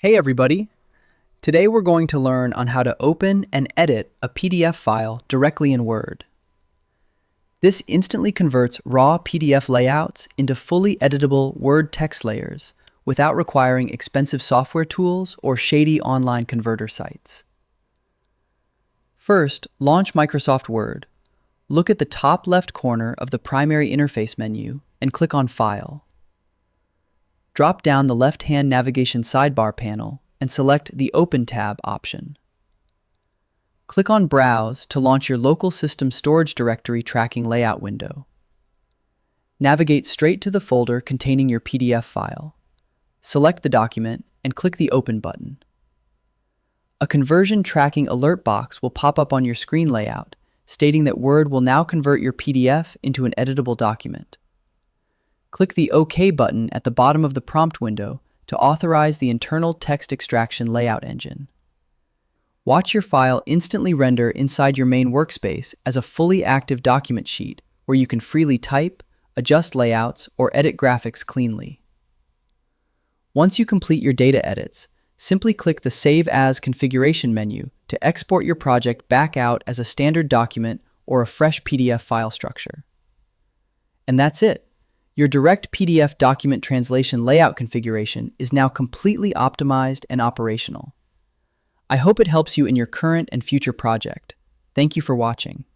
Hey everybody! Today we're going to learn on how to open and edit a PDF file directly in Word. This instantly converts raw PDF layouts into fully editable Word text layers without requiring expensive software tools or shady online converter sites. First, launch Microsoft Word. Look at the top left corner of the primary interface menu and click on File. Drop down the left-hand navigation sidebar panel and select the Open tab option. Click on Browse to launch your local system storage directory tracking layout window. Navigate straight to the folder containing your PDF file. Select the document and click the Open button. A conversion tracking alert box will pop up on your screen layout, stating that Word will now convert your PDF into an editable document. Click the OK button at the bottom of the prompt window to authorize the internal text extraction layout engine. Watch your file instantly render inside your main workspace as a fully active document sheet where you can freely type, adjust layouts, or edit graphics cleanly. Once you complete your data edits, simply click the Save As configuration menu to export your project back out as a standard document or a fresh PDF file structure. And that's it. Your direct PDF document translation layout configuration is now completely optimized and operational. I hope it helps you in your current and future project. Thank you for watching.